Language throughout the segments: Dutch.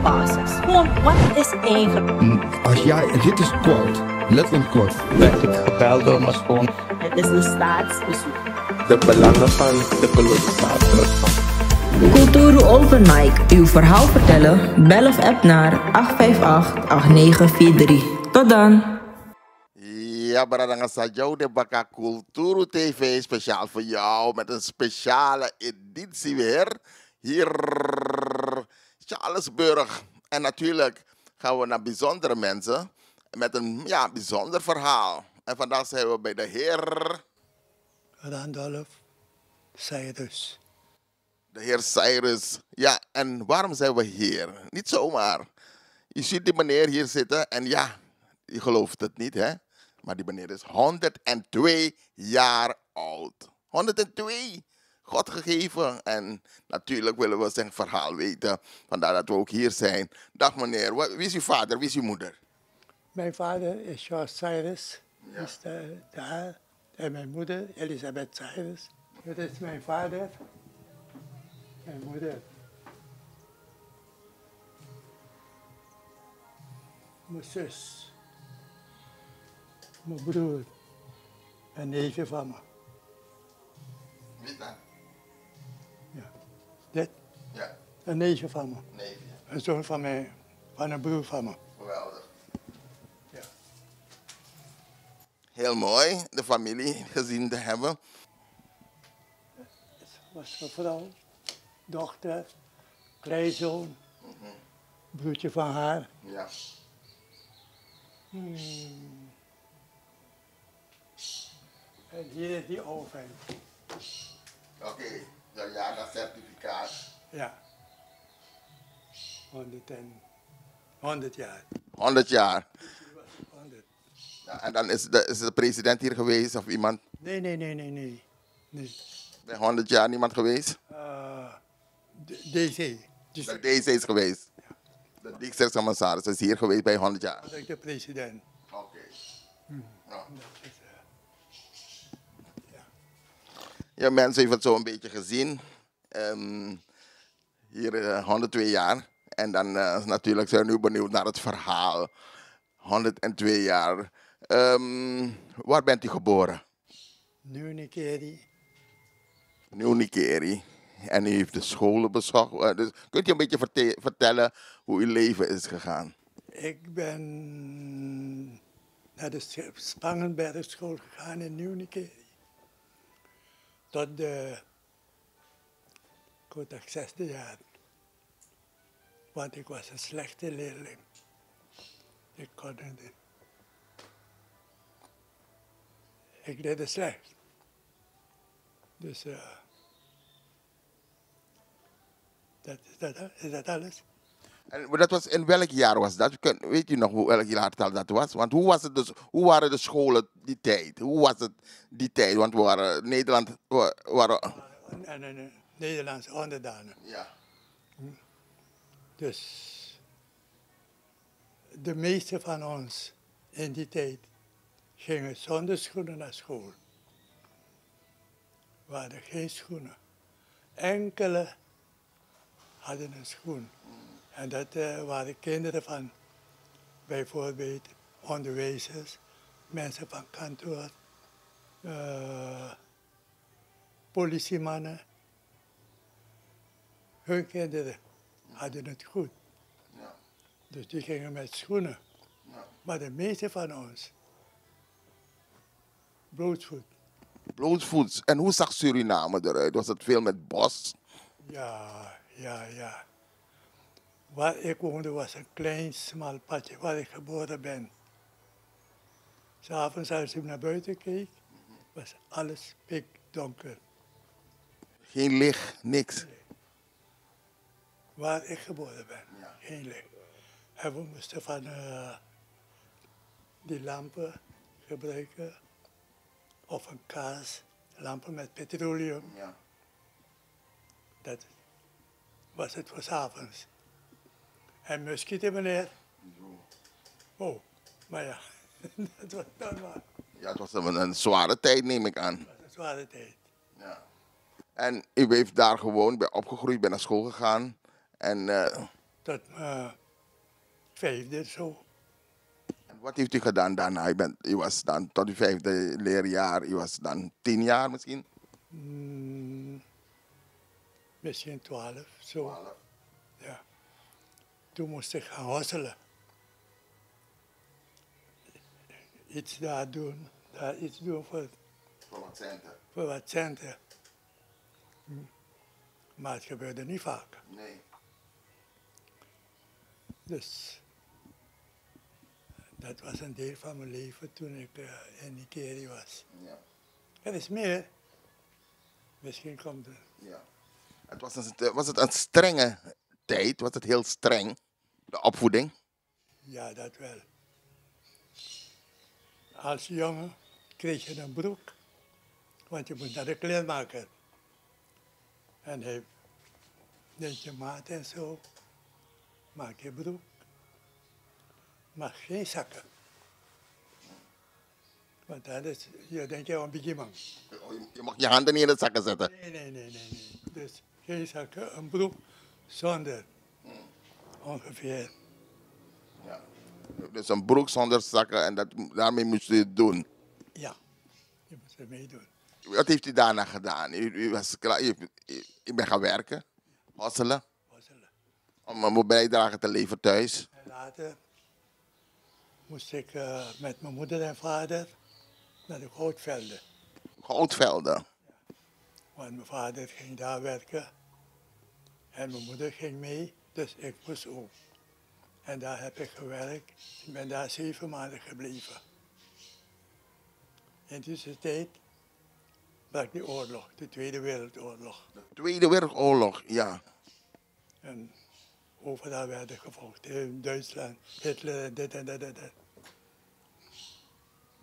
basis. Gewoon, wat is eigenlijk? Als jij, dit is kort, letterlijk kort. Werd ik gebeld door mijn schoon. Het is een staatsbezoek. De belangen van de kolonisator. Kulturu Open Mic. Uw verhaal vertellen? Bel of app naar 858-8943. Tot dan. Ja, Bradanga Sajou de Baka Kulturu TV speciaal voor jou met een speciale editie weer. Hier, Charlesburg. En natuurlijk gaan we naar bijzondere mensen met een bijzonder verhaal. En vandaag zijn we bij de heer Randolph Cyrus. De heer Cyrus. Ja, en waarom zijn we hier? Niet zomaar. Je ziet die meneer hier zitten en ja, je gelooft het niet, hè? Maar die meneer is 102 jaar oud. 102. God gegeven. En natuurlijk willen we zijn verhaal weten. Vandaar dat we ook hier zijn. Dag meneer, wie is uw vader, wie is uw moeder? Mijn vader is George Cyrus. Ja. Is daar. En mijn moeder, Elisabeth Cyrus. Dat is mijn vader. Mijn moeder. Mijn zus. Mijn broer. Een neefje van me. Wie dan? Ja. Dit? Ja. Een neefje van me. Neefje. Een zoon van mij. Van een broer van me. Geweldig. Ja. Heel mooi, de familie gezien te hebben. Het was mijn vrouw, dochter, kleinzoon, broertje van haar. Ja. En hier is die oven. Oké, ja, dat certificaat. Ja. 100 jaar. 100 jaar. 100. Ja, en dan is de president hier geweest of iemand? Nee. Bij 100 jaar niemand geweest? DC. De DC is geweest. De districtscommissaris is hier geweest bij 100 jaar. Dat is de president. Oké. Ja. Ja. Ja, mensen hebben het zo een beetje gezien. Hier 102 jaar. En dan natuurlijk zijn we nu benieuwd naar het verhaal. 102 jaar. Waar bent u geboren? New Nikeri. New Nikeri. En u heeft de scholen bezocht. Dus kunt u een beetje vertellen hoe uw leven is gegaan? Ik ben naar de Spangenbergschool gegaan in New Nikeri. Tot de 6e jaar. Want ik was een slechte leerling. Ik kon het niet. Ik deed het slecht. Dus is dat alles? En dat was, in welk jaar was dat? Weet u nog welk jaartal dat was? Want hoe waren de scholen die tijd? Hoe was het die tijd? Want we waren Nederland... Nederlandse onderdanen. Ja. Dus de meeste van ons in die tijd gingen zonder schoenen naar school. We hadden geen schoenen. Enkele hadden een schoen. En dat waren kinderen van bijvoorbeeld onderwijzers, mensen van kantoor, politiemannen. Hun kinderen hadden het goed. Ja. Dus die gingen met schoenen. Ja. Maar de meeste van ons, blootvoet. Blootvoets. En hoe zag Suriname eruit? Was het veel met bos? Ja. Waar ik woonde was een klein, smal padje waar ik geboren ben. 'S'avonds als je naar buiten keek, was alles pikdonker. Geen licht, niks. Waar ik geboren ben, Ja. geen licht. En we moesten van die lampen gebruiken, of een kaas, lampen met petroleum. Ja. Dat was het voor 's avonds. En muskieten, meneer. Oh, maar ja, dat was normaal. Ja, het was een zware tijd, neem ik aan. Dat was een zware tijd. Ja. En u heeft daar gewoon bij opgegroeid, bent naar school gegaan. En tot vijfde zo. En wat heeft u gedaan daarna? U was dan tot uw 5e leerjaar, u was dan 10 jaar misschien? Misschien 12, zo. Ja. Toen moest ik gaan hosselen. Iets daar doen, daar iets doen Voor wat centen? voor wat centen. Maar het gebeurde niet vaak. Nee. Dus dat was een deel van mijn leven toen ik in Nigeria was. Ja. Er is meer. Misschien komt er. Ja. Was het een strenge tijd? Was het heel streng? De opvoeding? Ja, dat wel. Als jongen kreeg je een broek, want je moest naar de kleermaker. En hij neemt je maat en zo, maak je broek. Maar geen zakken. Want dan is, je denkt je een beetje man. Je mag je handen niet in de zakken zetten. Nee. Dus geen zakken, een broek zonder ongeveer. Ja. Dus een broek zonder zakken en daarmee moest u het doen. Ja, je moet er mee doen. Wat heeft u daarna gedaan? U was klaar, u bent gaan werken, hosselen, Hosselen. om een bijdrage te leveren thuis. En later moest ik met mijn moeder en vader naar de goudvelden. Goudvelden. Want mijn vader ging daar werken en mijn moeder ging mee, dus ik moest ook. En daar heb ik gewerkt. Ik ben daar 7 maanden gebleven. In die tijd brak die oorlog, de Tweede Wereldoorlog. Tweede Wereldoorlog, ja. En overal werden gevochten. In Duitsland, Hitler en dit en dat en dat.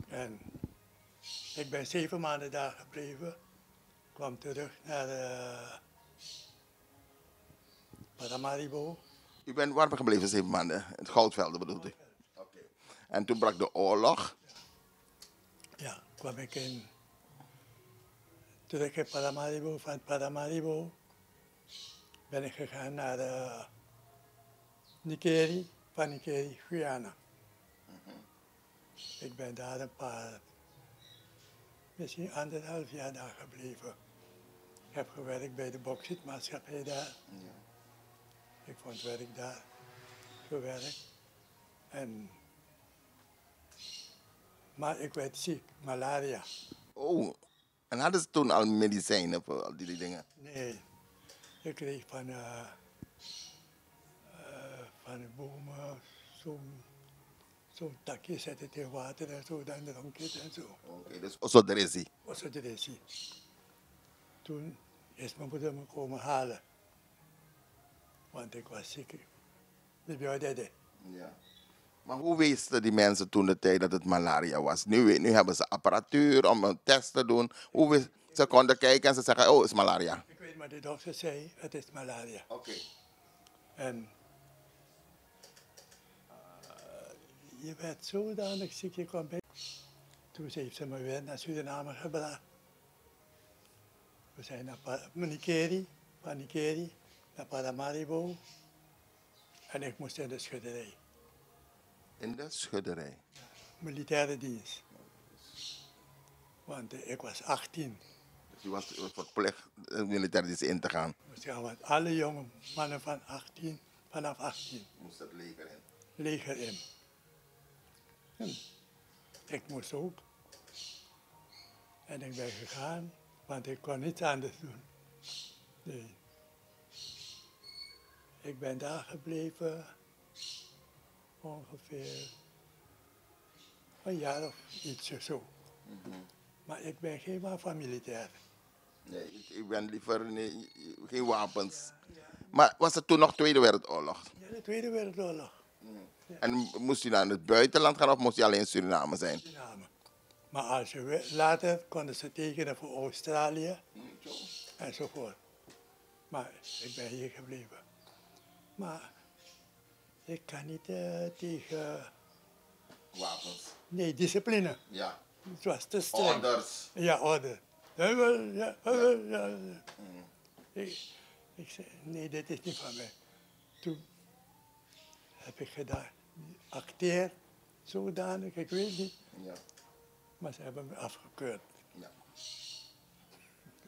En ik ben 7 maanden daar gebleven. Kwam terug naar Paramaribo. U bent warm gebleven 7 maanden, in het Goudvelden bedoelt u? Oké. En toen brak de oorlog. Ja, kwam ik terug in Paramaribo. Van Paramaribo ben ik gegaan naar Nigeria, van Nigeria, Guyana. Ik ben daar misschien 1,5 jaar daar gebleven. Ik heb gewerkt bij de bauxietmaatschappij daar. Ja. Ik vond werk daar, gewerkt. Maar ik werd ziek, malaria. Oh, en hadden ze toen al medicijnen voor al die dingen? Nee, ik kreeg van de bomen zo'n takje, zet het in water en zo, dan dronk je het en zo. Oké, dus osodresi. Was het er is. Toen is mijn moeder me komen halen. Want ik was ziek. Ik ben dede. Ja. Maar hoe wisten die mensen toen de tijd dat het malaria was? Nu hebben ze apparatuur om een test te doen. Ze konden kijken en ze zeggen, oh, het is malaria. Ik weet maar de dokter zei, het is malaria. Oké. En je werd zodanig ziek, je kwam bij. Toen heeft ze me weer naar Suriname gebracht. We zijn naar Nigeria, van Nigeria naar Paramaribo. En ik moest in de schutterij. In de schudderij. Militaire dienst. Want ik was 18. Dus u was verplicht militair dienst in te gaan. Moest gaan, want alle jonge mannen van 18, vanaf 18, Moest het leger in. leger in. En ik moest ook. En ik ben gegaan, want ik kon niets anders doen. Nee. Ik ben daar gebleven ongeveer een jaar of ietsje zo. Maar ik ben geen van militair. Nee, u bent liever geen wapens. Maar was het toen nog Tweede Wereldoorlog? Ja, de Tweede Wereldoorlog. En moest u naar het buitenland gaan of moest u alleen in Suriname zijn? Suriname. Maar als je later konden ze tekenen voor Australië enzovoort. Maar ik ben hier gebleven. Maar ik kan niet tegen... Wapens. Nee, discipline. Ja. Het was te streng. Orders. Ja, orde. Ja. Ik zei, nee, dit is niet van mij. Toen heb ik gedaan. Acteer, zodanig, ik weet niet. Ja. Maar ze hebben me afgekeurd Ja.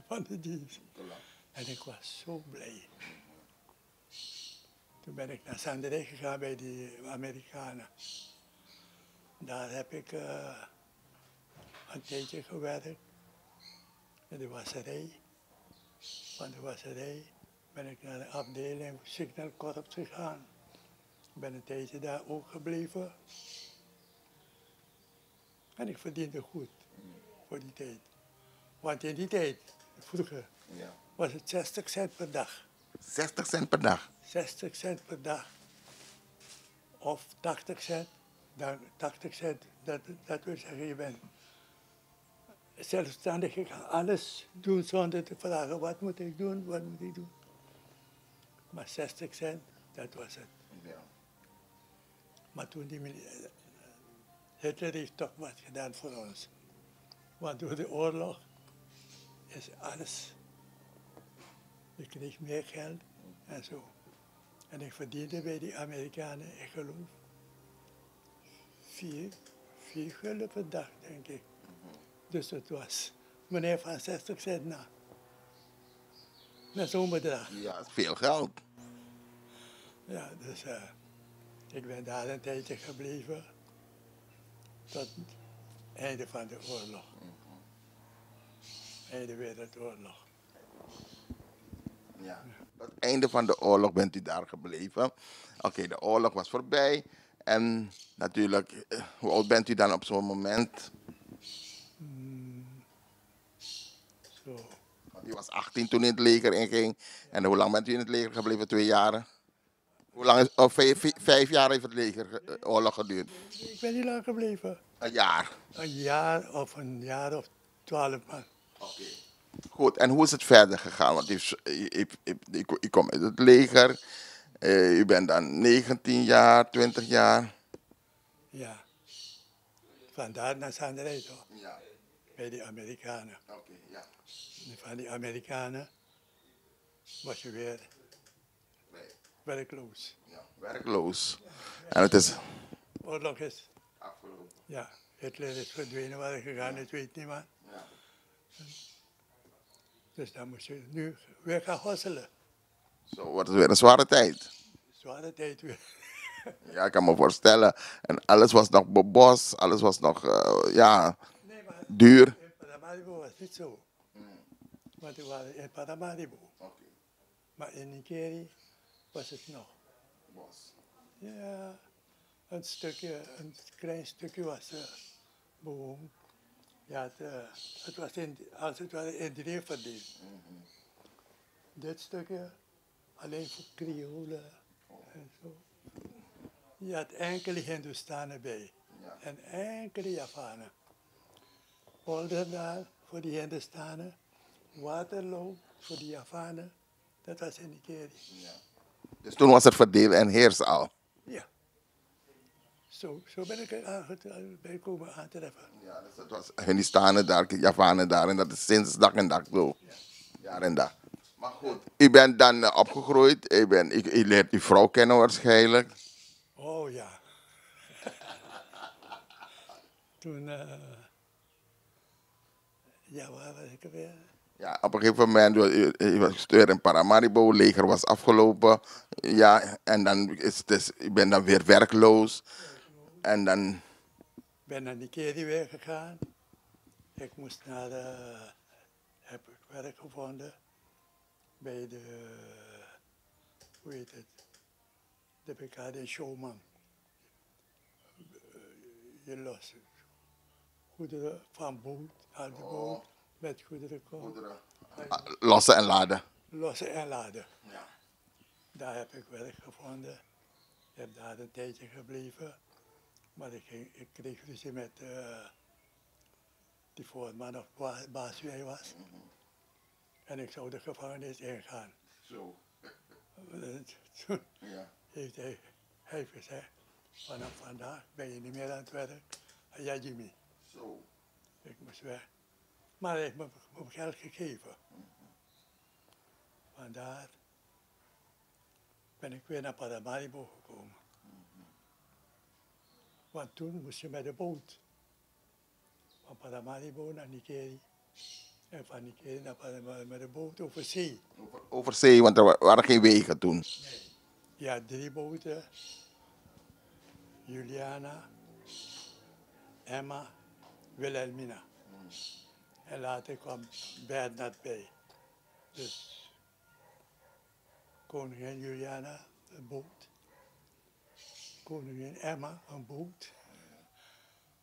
van de dienst. Klopt. En ik was zo blij. Toen ben ik naar Sanderij gegaan bij die Amerikanen. Daar heb ik een tijdje gewerkt. In de wasserij. Van de wasserij ben ik naar de afdeling Signal Corps gegaan. Ik ben een tijdje daar ook gebleven. En ik verdiende goed voor die tijd. Want in die tijd, vroeger, Ja. was het 60 cent per dag. 60 cent per dag. 60 cent per dag. Of 80 cent. Dan 80 cent, dat wil zeggen, je bent zelfstandig. Ik kan alles doen zonder te vragen, wat moet ik doen, wat moet ik doen. Maar 60 cent, dat was het. Ja. Maar toen Hitler heeft toch wat gedaan voor ons. Want door de oorlog is alles. Ik kreeg meer geld en zo. En ik verdiende bij die Amerikanen, ik geloof, 4 gulden per dag, denk ik. Dus het was meneer van 60 cent na. Met zo'n bedrag. Ja, dat is veel geld. Ja, dus ik ben daar een tijdje gebleven. Tot het einde van de oorlog. Einde Wereldoorlog. Ja. Tot het einde van de oorlog bent u daar gebleven. Oké, de oorlog was voorbij. En natuurlijk, hoe oud bent u dan op zo'n moment? Zo. Want u was 18 toen u in het leger inging. En hoe lang bent u in het leger gebleven? 2 jaar? Hoe lang is, of 5 jaar heeft het leger oorlog geduurd? Ik ben niet lang gebleven. Een jaar. Een jaar of 12 maanden. Oké. Goed, en hoe is het verder gegaan? Want u komt uit het leger. U bent dan 19 jaar, 20 jaar. Ja. Vandaar naar Sanderij toch? Ja, Bij die Amerikanen. oké, ja. En van die Amerikanen was je weer werkloos. Ja, werkloos. En het is Oorlog is, afgelopen. ja, Hitler is verdwenen, waar hij gegaan is, weet niemand. Ja. Dus dan moest je nu weer gaan hosselen. Zo wordt het weer een zware tijd. Zware tijd weer. Ja, ik kan me voorstellen. En alles was nog bebos, alles was nog, ja, Nee, maar duur. in Paramaribo was het niet zo. Want we waren in Paramaribo. Oké, Maar in Nikeri was het nog. bos. Ja, een klein stukje was bewoond. Ja, het was als het ware in 3 verdeeld. Dit stukje alleen voor Kriolen en zo. Je had enkele Hindustanen bij Ja. en enkele Javanen. Oldendaal voor die Hindustanen, Waterloo voor die Javanen, dat was in Nikeri. Dus toen was het verdelen en heersen al. Ja. Zo ben ik er bij komen aantreffen. Ja, dus het was Hindustanen daar, Javanen daar. En dat is sinds dag en dag zo. Jaar en dag. Maar goed, u bent dan opgegroeid. U leert uw vrouw kennen waarschijnlijk. Oh ja. Toen, ja, waar was ik weer? Ja, op een gegeven moment, u was weer in Paramaribo, het leger was afgelopen. Ja, en dan u bent dan weer werkloos. En dan, Ik ben naar Nikeri weer gegaan. Ik moest naar heb ik werk gevonden bij de, hoe heet het, de bekade showman. Je lost goederen van boot, uit de boot, met goederen komen. lossen en laden. Lossen en laden. Ja. Daar heb ik werk gevonden. Ik heb daar een tijdje gebleven. Maar ik kreeg ruzie met die voorman of baas wie hij was. En ik zou de gevangenis ingaan. Zo. Toen Ja. heeft hij gezegd, vanaf vandaag ben je niet meer aan het werk. Ja, Jimmy. Zo. Ik moest weg. Maar hij heeft me geld gegeven. Vandaar ben ik weer naar Paramaribo gekomen. Want toen moest je met de boot. Van Paramaribo naar Nikeri. En van Nikeri naar Paramaribo met de boot over zee. Over zee, want er waren geen wegen toen. Ja, 3 boten. Juliana, Emma, Wilhelmina. En later kwam Bernard bij. Dus koningin Juliana, een boot. Koningin Emma, een boot.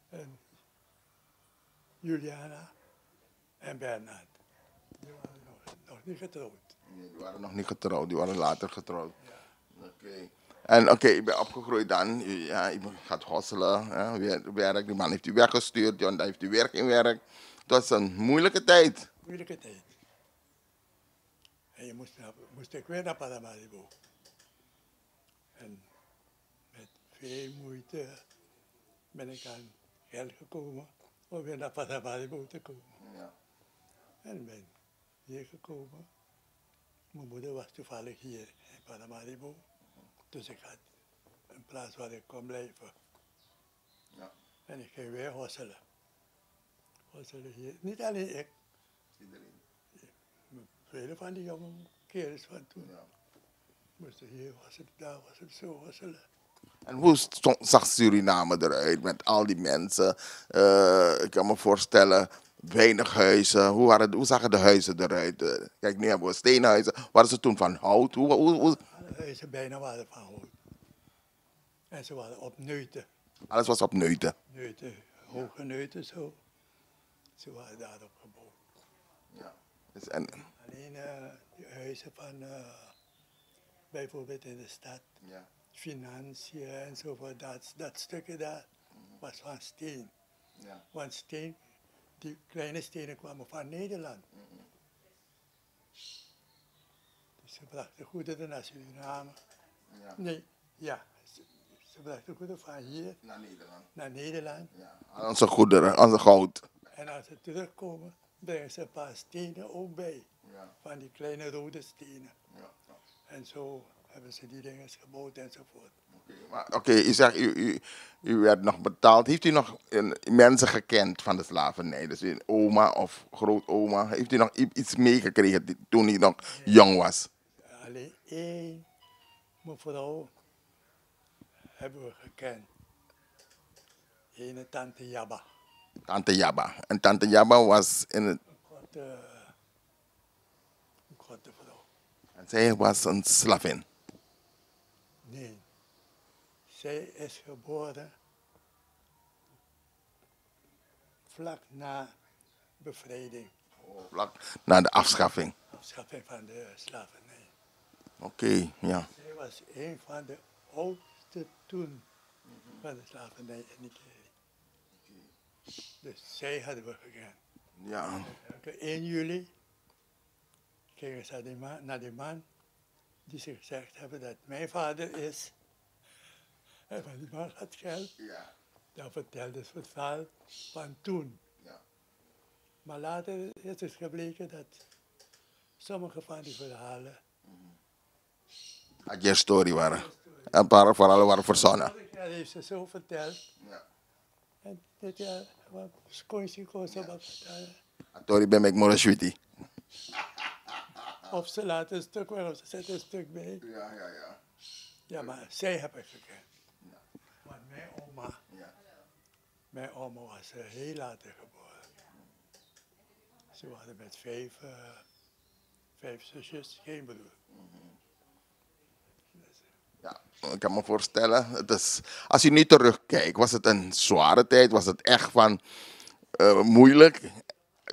En Juliana en Bernard. Die waren nog niet getrouwd. Nee, die waren nog niet getrouwd, die waren later getrouwd. Ja. Oké, ik ben opgegroeid dan. Ja, ik gaat hosselen, werk. Die man heeft u weggestuurd, dan heeft u weer geen werk. Het was een moeilijke tijd. Moeilijke tijd. En je moest ik weer naar Paramaribo. En met veel moeite ben ik aan geld gekomen om weer naar Paramaribo te komen. Ja. En ben hier gekomen. Mijn moeder was toevallig hier in Paramaribo. Dus ik had een plaats waar ik kon blijven. Ja. En ik ging weer hosselen. Hosselen hier. Niet alleen ik. Iedereen. Vele van die jonge kerels van toen. Ja. Moesten hier hosselen, daar hosselen, zo hosselen. En hoe zag Suriname eruit met al die mensen? Ik kan me voorstellen, weinig huizen. Hoe zagen de huizen eruit? Kijk, nu hebben we steenhuizen. Waren ze toen van hout? Alle huizen bijna waren van hout. En ze waren op neuten. Alles was op neuten. Neuten, hoge neuten zo. Ze waren daarop gebouwd. Ja. Alleen die huizen van, bijvoorbeeld in de stad, Ja. financiën enzovoort, dat stukje daar was van steen. Ja. Want steen, die kleine stenen kwamen van Nederland. Dus ze brachten goederen naar Suriname. Ja. Nee, ja, ze brachten goederen van hier Naar Nederland. naar Nederland. Ja. Onze goederen, onze goud. En als ze terugkomen, brengen ze een paar stenen ook bij. Ja. Van die kleine rode stenen. Ja. En zo hebben ze die dingen gebouwd enzovoort. Oké, u zegt, u werd nog betaald. Heeft u nog mensen gekend van de slavernij? Dus een oma of grootoma. Heeft u nog iets meegekregen toen u nog jong was? Alleen één mevrouw hebben we gekend. Ene tante Jabba. Tante Jabba. En tante Jabba was in het... Een grote vrouw. En zij was een slavin. Nee. Zij is geboren vlak na bevrijding. Vlak na de afschaffing. Afschaffing van de slavernij. Oké, ja. Zij was een van de oudste toen van de slavernij in Nigeria. Dus zij hadden we gekend. Ja. Elke 1 juli gingen ze naar die man die ze gezegd hebben dat mijn vader is. En van die man had geld. Ja. Dan vertelde ze het verhaal van toen. Ja. Maar later is het gebleken dat sommige van die verhalen... Had je story waren. Een paar verhalen waren verzonnen. Vorig jaar heeft ze zo verteld. Ja. En dit jaar kon ze wat vertellen. Tori ben ik morashwiti. Of ze laten een stuk weg, of ze zetten een stuk bij. Ja. Ja, maar zij heb ik gekend. Want mijn oma was heel later geboren. Ze waren met 5 zusjes, geen broer. Ja, ik kan me voorstellen. Het is, als je nu terugkijkt, was het een zware tijd? Was het echt van moeilijk?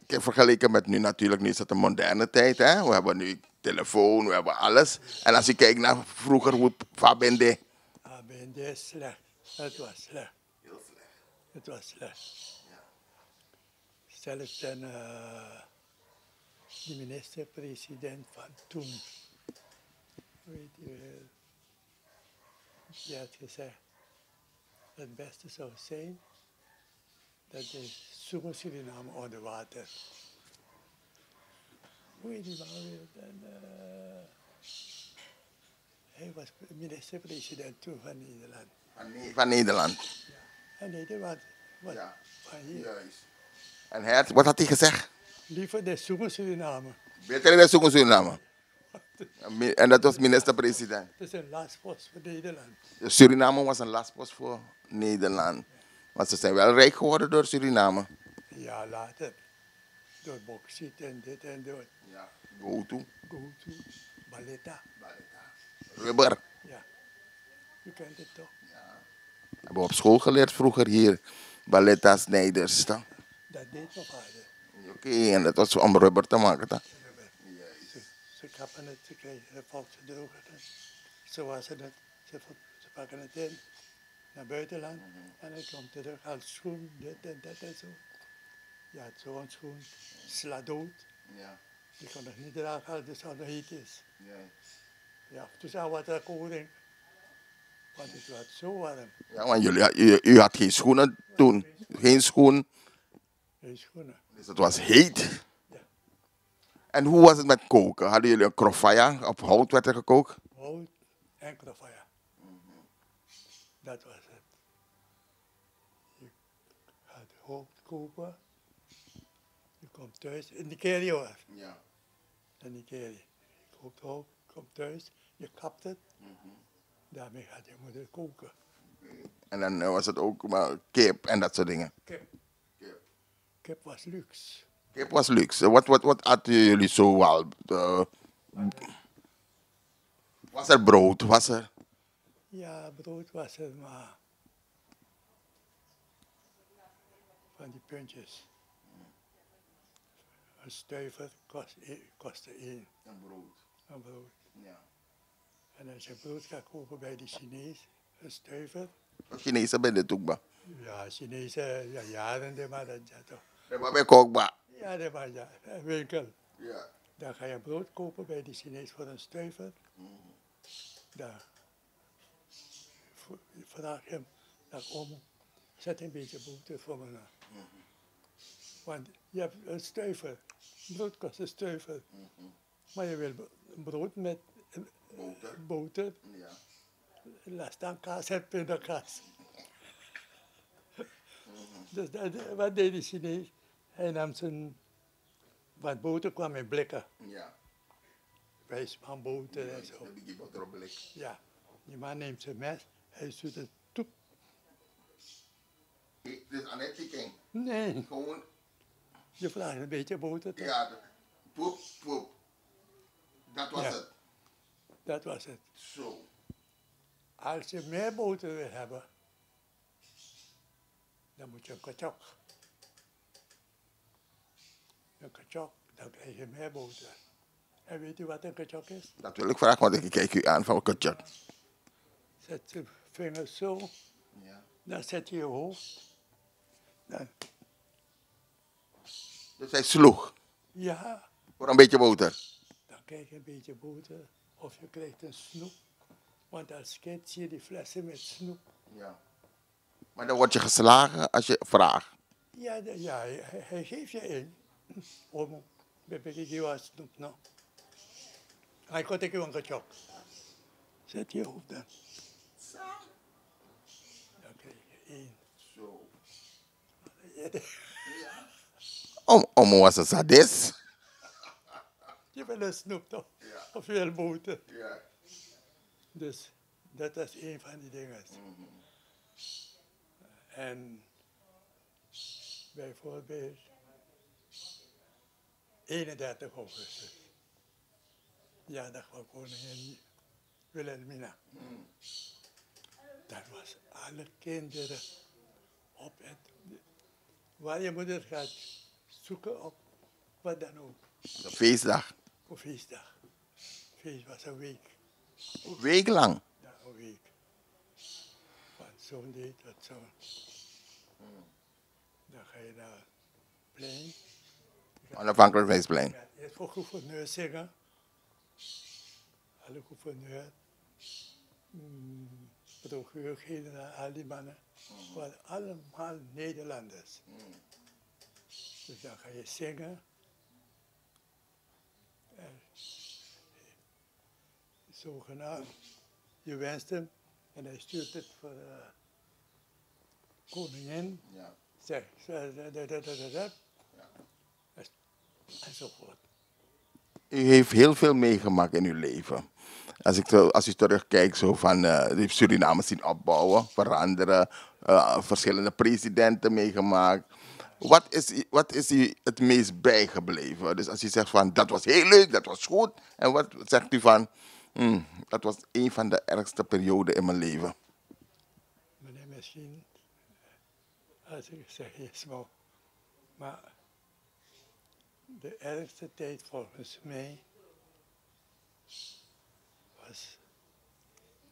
Vergeleken met nu natuurlijk, nu is het een moderne tijd. Hè? We hebben nu telefoon, we hebben alles. En als je kijkt naar vroeger, hoe Fabende. Fabende is slecht. Het was slecht. Heel slecht. Het was slecht. Ja. Zelfs de minister-president van toen, weet je, die had gezegd dat het beste zou zijn dat de Suriname onder water. Hoe heet die nou weer? Hij was minister-president toen van Nederland. Van Nederland. En Nederland. Ja. Van hier. Juist. En wat had hij gezegd? Liever de zoeken Suriname. Beter in de Suriname. En dat was minister-president. Dat is een lastpost voor Nederland. Suriname was een lastpost voor Nederland. Want ze zijn wel rijk geworden door Suriname. Ja, later. Door bauxiet en dit en dat. Ja. Go-to. Go-to. Balletta. Rubber. Ja. Je kent het toch? Hebben we op school geleerd vroeger hier. Balletta snijders. Toch? Dat deed mijn vader. Oké, en dat was om rubber te maken. Toch? Ze kappen het, ze krijgen het valt, ze drogen het. Zo was het. Ze pakken het in naar buitenland en dan komt het terug als schoen, dit en dat en zo. Ja, zo'n schoen, sla dood. Ja. Die kon nog niet dragen als het zo nog heet is. Ja, toen zou wat er koning. Want het was zo warm. Ja, want u had geen schoenen toen. Geen schoen. Geen schoenen. Dus het was heet. Ja. En hoe was het met koken? Hadden jullie een krofaya? Op hout werd er gekookt? Hout en krofaya. Dat was het. Je gaat hout kopen. Je komt thuis in de kerry hoor. Ja. In de kerry. Je koopt hout, komt thuis, je kapt het. Daarmee gaat je moeder koken. En dan was het ook maar kip en dat soort dingen. Kip was luxe. Kip was luxe. Wat aten jullie zo wel? Was er brood? Was er? Ja, brood was er, maar van die puntjes. Een stuiver kostte één. Een brood. Een brood. Ja. En als je brood gaat kopen bij de Chinees, een stuiver. Chinezen bij de toekba. Ja, Chinezen, ja, jaren, maar dat ja toch. Maar bij kookba. Ja, dat was ja, een winkel. Ja. Dan ga je brood kopen bij de Chinees voor een stuiver. Dan vraag je hem, dag om, zet een beetje boter voor me na. Want je hebt een stuiver, brood kost een stuiver. Maar je wil brood met boter. Ja. Laat staan kaas en pindakaas. Dus wat deed de Chinees? Hij nam zijn, want boter kwam in blikken. Ja. Wijsmanboter en zo. Een beetje boter op blik. Ja, die man neemt zijn mes, hij doet het toep. Dus Annette King. Nee, Gewoon, je vraagt een beetje boter. Toch? ja, poep, poep. Dat was Ja. het. Dat was het. Zo. Als je meer boter wil hebben, dan moet je een kachok. Een kachok, dan krijg je meer boter. En weet u wat een kachok is? Dat wil ik vragen, want ik kijk u aan van kutje. Zet je vingers zo, Ja. dan zet je je hoofd. Dan, Dus hij sloeg ja, voor een beetje boter. dan krijg je een beetje boter. Of je krijgt een snoep. Want als kind zie je die flessen met snoep. Ja. Maar dan word je geslagen als je vraagt. Ja, ja hij geeft je een. Om, ik je wat snoep nou. Hij komt ik een kachok. Zet je hoofd dan. Dan krijg je één. Zo. Ja, Om was een sadist. je wil een snoep toch? Ja. Of je wil boter. Ja. Dus dat is een van die dingen. En bijvoorbeeld 31 augustus. Ja, dag van koningin Wilhelmina. Dat was alle kinderen op het, waar je moeder gaat zoeken op wat dan ook. Een feestdag. Voor feestdag. Feest was een week. Een week lang. Ja, een week. Wat zo'n deed, wat zo'n. Dan ga je naar het plein. Onafhankelijkheidsplein. Ja, eerst voor gouverneur zingen. Alle gouverneur. Procureur, generaal, al die mannen. waren allemaal Nederlanders. Dus dan ga je zingen. En zogenaamd, je wenst hem en hij stuurt het voor koningin. Ja. Zeg, enzovoort. U heeft heel veel meegemaakt in uw leven. Als u terugkijkt, zo van, u heeft Suriname zien opbouwen, veranderen, verschillende presidenten meegemaakt. Wat is u het meest bijgebleven? Dus als u zegt van, dat was heel leuk, dat was goed. En wat zegt u van, dat was een van de ergste perioden in mijn leven? Meneer, misschien, als ik zeg is wel, maar de ergste tijd volgens mij was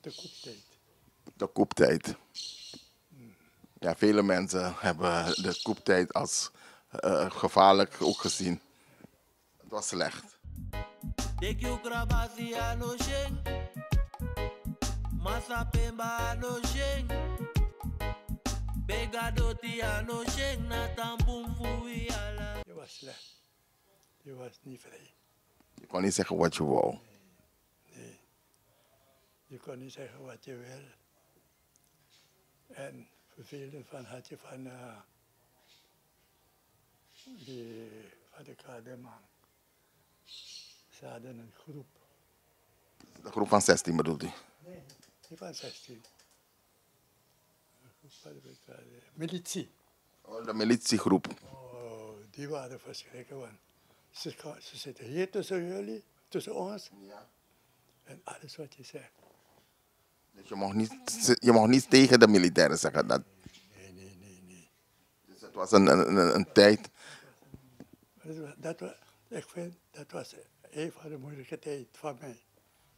de koeptijd. De koeptijd. Ja, vele mensen hebben de koeptijd als gevaarlijk ook gezien. Het was slecht. Je was slecht. Je was niet vrij. Je kon niet zeggen wat je wou. Nee. Je kon niet zeggen wat je wil. En vervelend van had je van de kaderman. Ze hadden een groep. De groep van 16 bedoelt u? Nee, niet van 16. Een groep van de militie. Oh, de militiegroep. Oh, die waren verschrikkelijk. Ze zitten hier tussen jullie, tussen ons. Ja. En alles wat je zegt. Dus je mocht niet tegen de militairen zeggen dat. Nee. Dus het was een tijd. Ik vind dat was een van de moeilijke tijd van mij.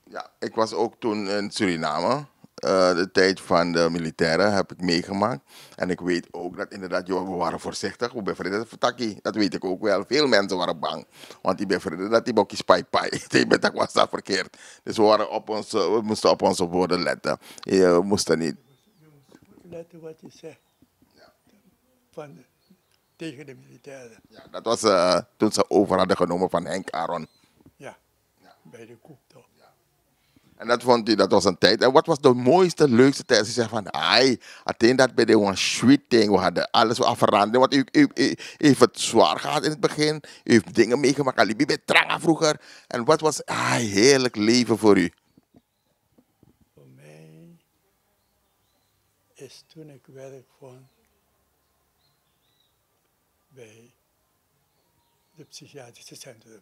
Ja, ik was ook toen in Suriname. De tijd van de militairen heb ik meegemaakt. En ik weet ook dat inderdaad, we waren voorzichtig. We bevrienden Fataki. Dat weet ik ook wel. Veel mensen waren bang. Want die bevrienden dat die bokjes pai. Die betak was dat verkeerd. Dus we moesten op onze woorden letten. We moesten niet. Je moest letten wat je zegt. Ja. Tegen de militairen. Ja, dat was toen ze over hadden genomen van Henk Aaron. Ja, bij de koep toch. En dat vond hij, dat was een tijd. En wat was de mooiste, leukste tijd? Ze zei van, Athene dat bij de one sweet thing. We hadden alles veranderd. Want u heeft het zwaar gehad in het begin. U heeft dingen meegemaakt. Alibi bij Tranga vroeger. En wat was heerlijk leven voor u? Voor mij is toen ik werk vond bij het psychiatrische centrum.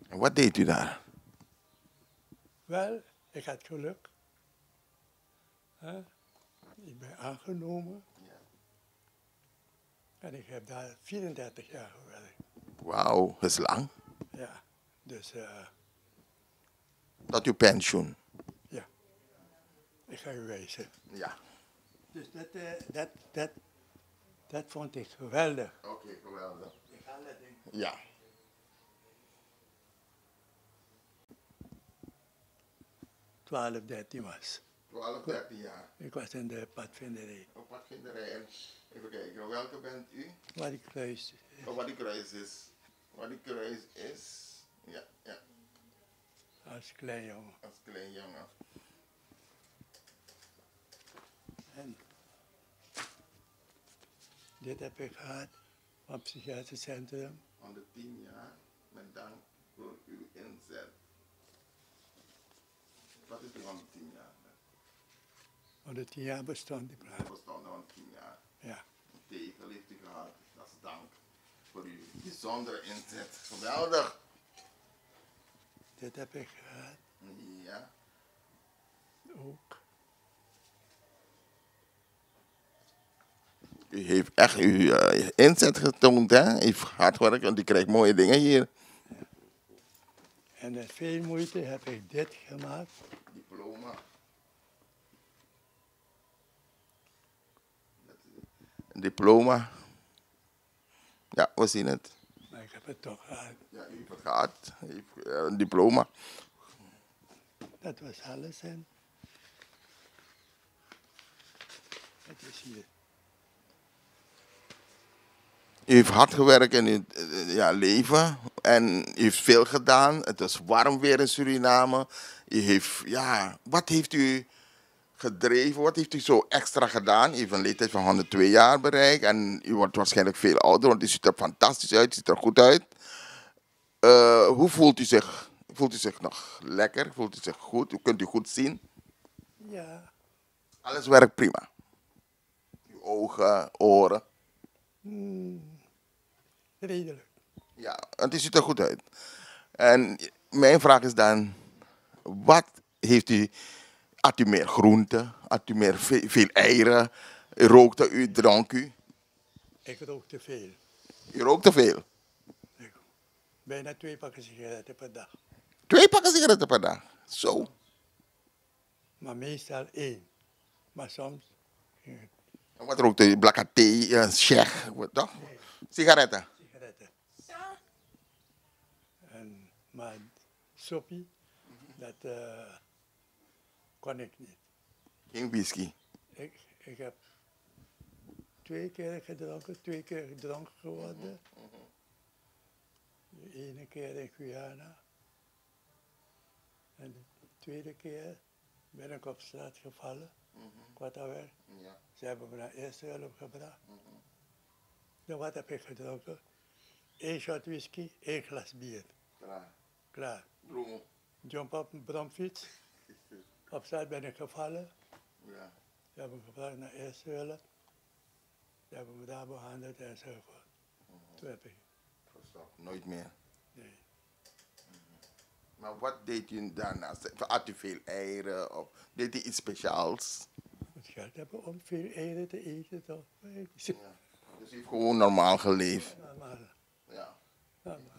En wat deed u daar? Wel, ik had geluk. Ik ben aangenomen. Ja. En ik heb daar 34 jaar gewerkt. Wauw, dat is lang. Ja, dus Dat uw pensioen. ja, ik ga u wijzen. Ja. Dus dat vond ik geweldig. Oké, geweldig. Ik ga dat ding. Ja. 12, 13 was. 12, 13 jaar. Ik was in de padvinderij. Op padvinderij. En even kijken, welke bent u? Waar ik kruis. Oh, wat die kruis is. Wat die kruis is. Ja. Als klein jongen. Als klein jongen. En dit heb ik gehad van het psychiatrisch centrum. 110 jaar, met dank voor uw inzet. Wat is die 110 jaar? 110 jaar bestond die Het plan. bestond 110 jaar. Ja. Een tegel heeft u gehad. Dat is dank voor uw bijzondere inzet. Geweldig. Dit heb ik gehad Ja. ook. U heeft echt uw inzet getoond, hè? U heeft hard gewerkt, want u krijgt mooie dingen hier. En met veel moeite heb ik dit gemaakt. Diploma. Een diploma. Ja, we zien het. Maar ik heb het toch gehad. Ja, u heeft het gehad. U heeft een diploma. Dat was alles en het is hier. U heeft hard gewerkt in uw leven en u heeft veel gedaan. Het is warm weer in Suriname. U heeft, wat heeft u gedreven? Wat heeft u zo extra gedaan? U heeft een leeftijd van 102 jaar bereikt en u wordt waarschijnlijk veel ouder, want u ziet er fantastisch uit, u ziet er goed uit. Hoe voelt u zich? Voelt u zich nog lekker? Voelt u zich goed? Kunt u goed zien? Ja, Alles werkt prima. Uw ogen, oren. redelijk. Ja, het ziet er goed uit. En mijn vraag is dan, wat heeft u, had u meer groenten, had u meer veel eieren, rookte u, dronk u? Ik rook te veel. U rookt te veel. Bijna 2 pakken sigaretten per dag. 2 pakken sigaretten per dag. Zo. Maar meestal 1. Maar soms En wat rookt u? Blakke thee, shech, wat toch? Sigaretten. sigaretten. Maar soppie, dat kon ik niet. Geen whisky. Ik heb 2 keer gedronken, 2 keer gedronken geworden. De ene keer in Guyana. En de tweede keer ben ik op straat gevallen. Kwartaweg. Ze hebben me naar eerste hulp gebracht. Dan wat heb ik gedronken? 1 shot whisky, 1 glas bier. Klaar. Jump op een bromfiets. Op straat ben ik gevallen. Ze hebben me gebracht naar eerste hulp. Ze hebben me daar behandeld enzovoort. Toen heb ik. Nooit meer. Nee. Maar wat deed u daarnaast? Had u veel eieren of deed u iets speciaals? Het geld hebben om veel eieren te eten toch? Dus u heeft gewoon normaal geleefd. Normaal. Ja. Normaal.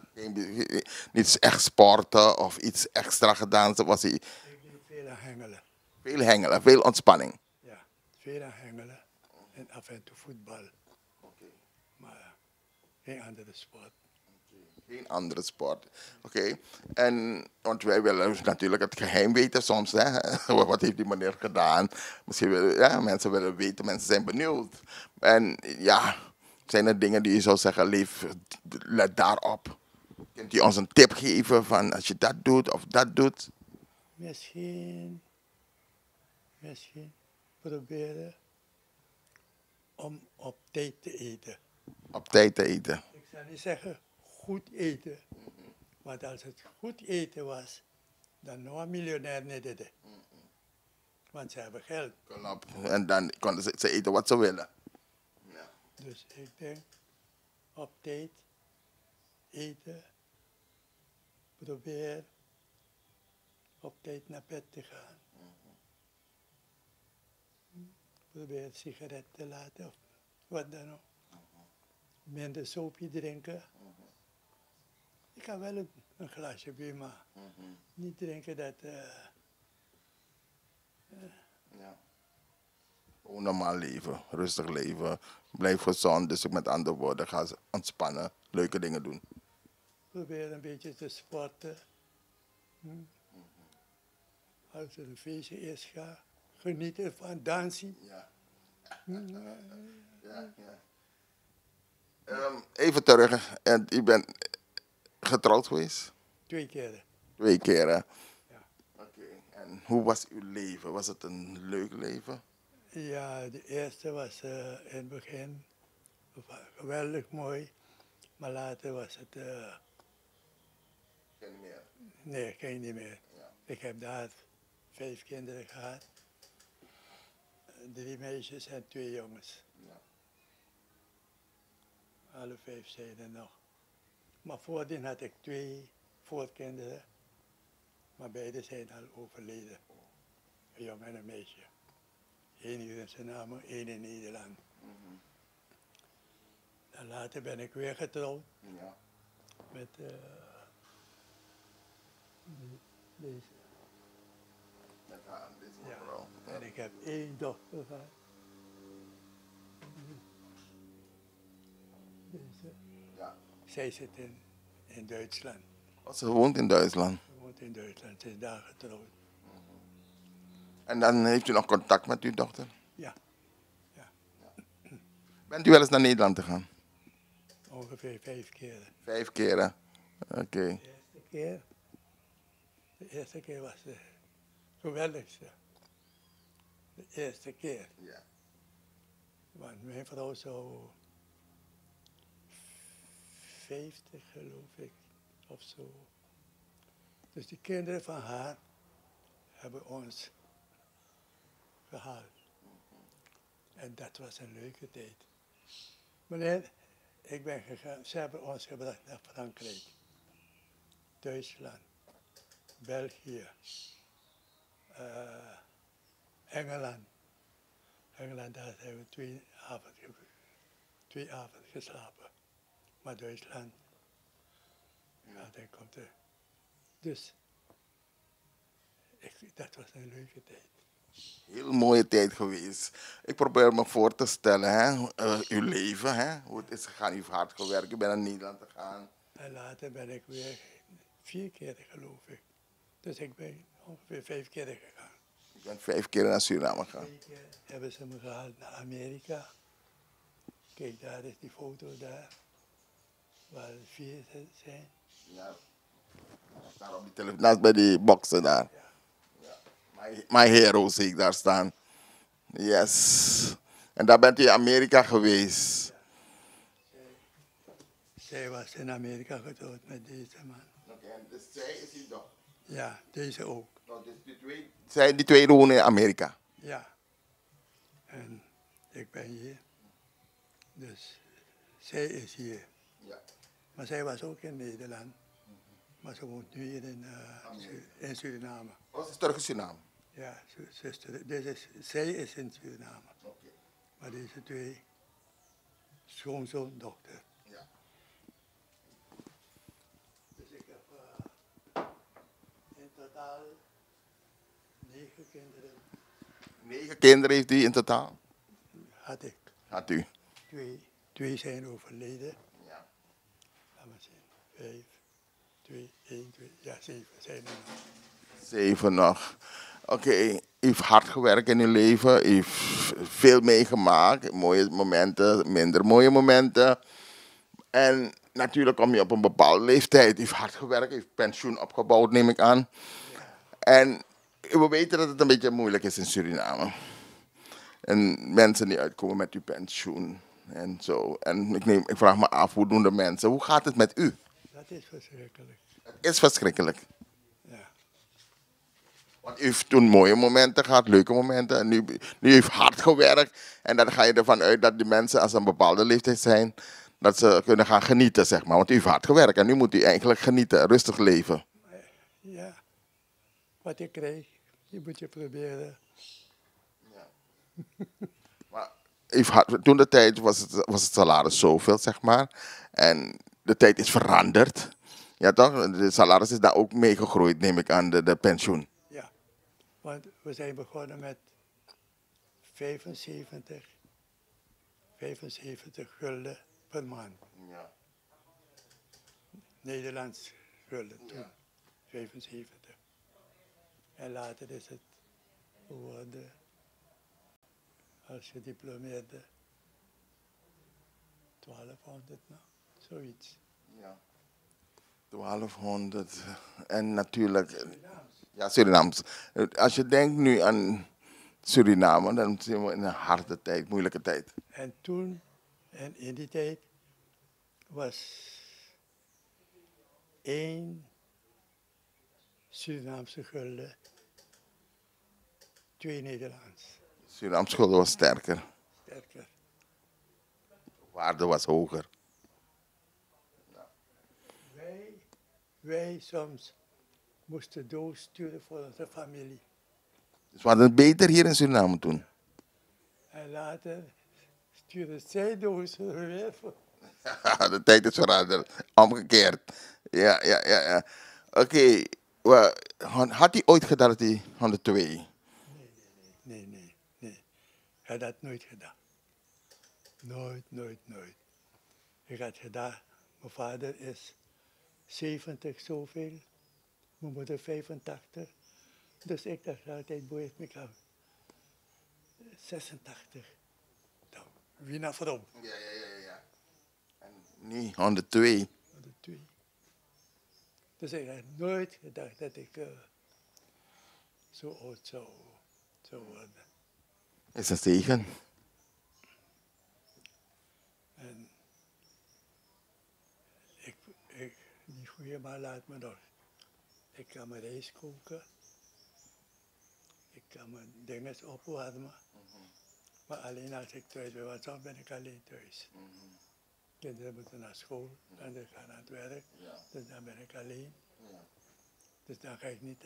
Niet echt sporten of iets extra gedaan. Was hij Ik deed veel aan hengelen. veel hengelen, veel ontspanning. Ja, veel aan hengelen. En af en toe voetbal. Maar geen andere sport. Geen andere sport. Oké. En, want wij willen natuurlijk het geheim weten soms. Hè? Wat heeft die meneer gedaan? Misschien willen, ja, mensen willen weten, mensen zijn benieuwd. En ja, zijn er dingen die je zou zeggen, let daarop. Kunt u ons een tip geven van als je dat doet of dat doet? Misschien proberen om op tijd te eten. Op tijd te eten. Ik zal niet zeggen goed eten. Want als het goed eten was, dan nog een miljonair niet eten. Want ze hebben geld. Klopt. En dan konden ze eten wat ze willen. Dus ik denk, op tijd eten, probeer op tijd naar bed te gaan. Probeer een sigaret te laten of wat dan ook. Minder soepje drinken. Ik kan wel een glaasje bier, maar niet drinken dat... Gewoon normaal leven, rustig leven, blijf gezond. Dus met andere woorden, ga ze ontspannen, leuke dingen doen. Probeer een beetje te sporten. Als er een feestje is, ga genieten van dansen. Even terug, en u bent getrouwd geweest? 2 keren. 2 keren. Ja. Oké. En hoe was uw leven? Was het een leuk leven? Ja, de eerste was in het begin geweldig mooi, maar later was het... Geen meer. nee, ging niet meer. Ja. Ik heb daar 5 kinderen gehad. 3 meisjes en 2 jongens. Ja. Alle 5 zijn er nog. Maar voordien had ik 2 voorkinderen, maar beide zijn al overleden. Een jongen en een meisje. 1 hier in Suriname, 1 in Nederland. En later ben ik weer getrouwd Ja. met deze. Met haar, deze Ja. mevrouw. Ja. En ik heb 1 dochter gehad. Deze. Ja. Zij zit in Duitsland. Oh, ze woont in Duitsland. Ze woont in Duitsland, ze is daar getrouwd. En dan heeft u nog contact met uw dochter? Ja, ja. Bent u wel eens naar Nederland gegaan? Ongeveer 5 keren. 5 keren. Oké. De eerste keer was de geweldigste. De eerste keer. Ja. Want mijn vrouw zou 50 geloof ik, of zo. Dus die kinderen van haar hebben ons gehaald. En dat was een leuke tijd. Meneer, ik ben gegaan, ze hebben ons gebracht naar Frankrijk, Duitsland, België, Engeland. Engeland, daar hebben we 2 avonden geslapen. Maar Duitsland, ja, dan komt er. Dus, dat was een leuke tijd. Heel mooie tijd geweest. Ik probeer me voor te stellen, hè, uw leven, hè, hoe het is gegaan. U heeft hard gewerkt, u bent naar Nederland gegaan. En later ben ik weer 4 keer, geloof ik. Dus ik ben ongeveer 5 keer gegaan. U bent 5 keer naar Suriname gegaan. 2 keer hebben ze me gehaald naar Amerika. Kijk, daar is die foto daar. Waar de 4 zijn. Ja. Daar op die televisie, naast bij die boksen daar. Ja. My Hero zie ik daar staan. Yes. En daar bent u in Amerika geweest. Zij was in Amerika getrouwd met deze man. Oké, en dus zij is hier toch? Ja, deze ook. Nou, dus die twee wonen in Amerika. Ja. En ik ben hier. Dus zij is hier. Ja. Maar zij was ook in Nederland. Maar ze woont nu hier in Suriname. Oh, ze is terug in Suriname. Ja, zuster. Zij is in Suriname. Oké. Maar deze 2, schoonzoon, dochter. Ja. Dus ik heb in totaal 9 kinderen. 9 kinderen heeft u in totaal? Had ik. Had u. 2 zijn overleden. Ja. Laat maar zien. 5, 2, 1, 2. Ja, 7 zijn er nog. 7 nog. Oké, u heeft hard gewerkt in uw leven. U heeft veel meegemaakt. Mooie momenten, minder mooie momenten. En natuurlijk kom je op een bepaalde leeftijd. U heeft hard gewerkt, u heeft pensioen opgebouwd, neem ik aan. En we weten dat het een beetje moeilijk is in Suriname. En mensen die uitkomen met uw pensioen en zo. En ik vraag me af, hoe doen de mensen? Hoe gaat het met u? Dat is verschrikkelijk. Het is verschrikkelijk. Ja. Want u heeft toen mooie momenten gehad, leuke momenten. En nu heeft hard gewerkt. En dan ga je ervan uit dat die mensen, als ze een bepaalde leeftijd zijn, dat ze kunnen gaan genieten, zeg maar. Want u heeft hard gewerkt en nu moet u eigenlijk genieten, rustig leven. Ja. Wat je krijgt, je moet je proberen. Maar toen de tijd was het salaris zoveel, zeg maar. En de tijd is veranderd. Ja toch? De salaris is daar ook mee gegroeid, neem ik aan, de pensioen. Ja. Want we zijn begonnen met 75 gulden per maand. Ja. Nederlands gulden toen. 75. En later is het geworden, als je diplomeerde, 1200 nou, zoiets. Ja. 1200. En natuurlijk... Ja, Surinaams. Als je denkt nu aan Suriname, dan zijn we in een harde tijd, moeilijke tijd. En toen, en in die tijd, was 1 Surinaamse gulden, 2 Nederlands. Surinaamse gulden was sterker. Sterker. De waarde was hoger. Wij soms moesten doos sturen voor onze familie. Dus we hadden het beter hier in Suriname toen. En later stuurden zij dozen weer voor. De tijd is veranderd. Omgekeerd. Ja. Oké. Had hij ooit gedacht dat hij 102? Nee. Ik had dat nooit gedaan. Nooit. Ik had gedaan, mijn vader is 70 zoveel, mijn moeder 85. Dus ik dacht altijd, boeit me kan 86. Dan, wie naar vrouw? Ja. En nu 102. De 2. Dus ik had nooit gedacht dat ik zo oud zou worden. Is een zegen. En die goede man laat me nog. Ik kan mijn rijst koken. Ik kan mijn dingen opwarmen. Maar alleen als ik thuis ben, want soms ben ik alleen thuis. Kinderen moeten naar school en ze gaan aan het werk. Dus dan ben ik alleen. Dus dan ga ik niet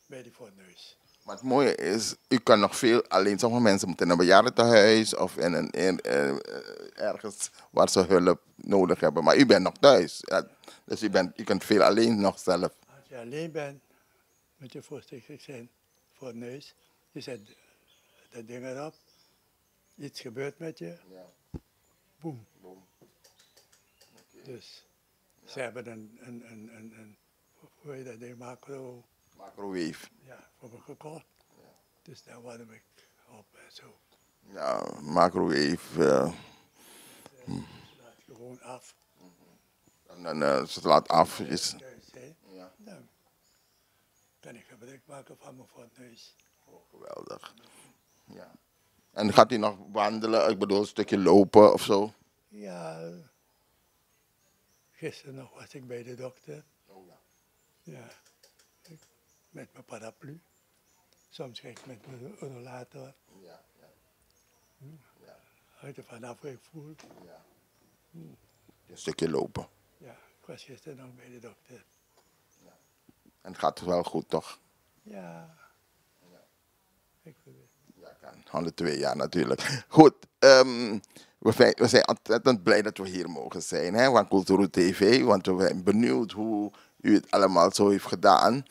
bij die fornuis. Maar het mooie is, u kan nog veel alleen. Sommige mensen moeten in een bejaardentehuis of ergens waar ze hulp nodig hebben. Maar u bent nog thuis. Ja, dus u kunt veel alleen nog zelf. Als je alleen bent, moet je voorzichtig zijn. Fornuis. Je zet dat ding erop. Iets gebeurt met je. Boom. Dus ze hebben een hoe heet dat ding, Microwave. ja, voor me gekocht. Dus daar warm ik op en zo. Ja, microwave. Laat gewoon af. En dan ze laat af. Is, Thuis zijn, dan kan ik gebruik maken van mijn fornuis. geweldig. Ja. En gaat u nog wandelen? Ik bedoel, een stukje lopen of zo? Ja, gisteren nog was ik bij de dokter. Ja, met mijn paraplu. Soms ga ik met mijn rollator. Hangt er vanaf hoe ik voel. Een stukje lopen. Ja, ik was gisteren nog bij de dokter. En het gaat wel goed, toch? Ja. Ik probeer. Ja, kan. 102 jaar natuurlijk. Goed, we zijn ontzettend blij dat we hier mogen zijn, hè, van Kulturu TV. Want we zijn benieuwd hoe u het allemaal zo heeft gedaan.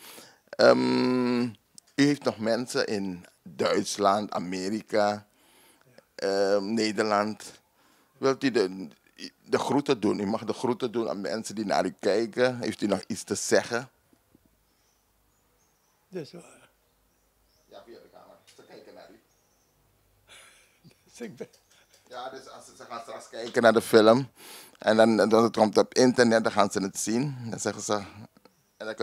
U heeft nog mensen in Duitsland, Amerika, Nederland. Wilt u de groeten doen? U mag de groeten doen aan mensen die naar u kijken. Heeft u nog iets te zeggen? Dus, Ja, via de camera. Ze kijken naar u. dus ik ben, Ja, dus als ze gaan straks kijken naar de film. En dan het komt op internet, dan gaan ze het zien. Dan zeggen ze... En dan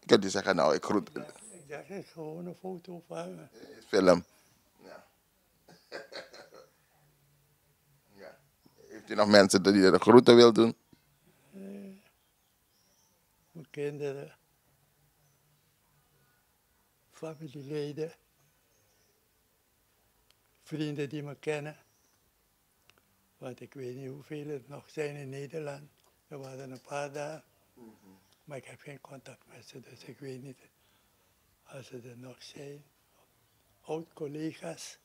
kunt u zeggen, nou, ik groet... ik dacht, ik gewoon een foto van Film. Ja. Ja. Heeft u nog mensen die de groeten wil doen? mijn kinderen, familieleden, vrienden die me kennen. Want ik weet niet hoeveel er nog zijn in Nederland. Er waren een paar daar. Maar ik heb geen contact met ze, dus ik weet niet als ze er nog zijn. Oud-collega's,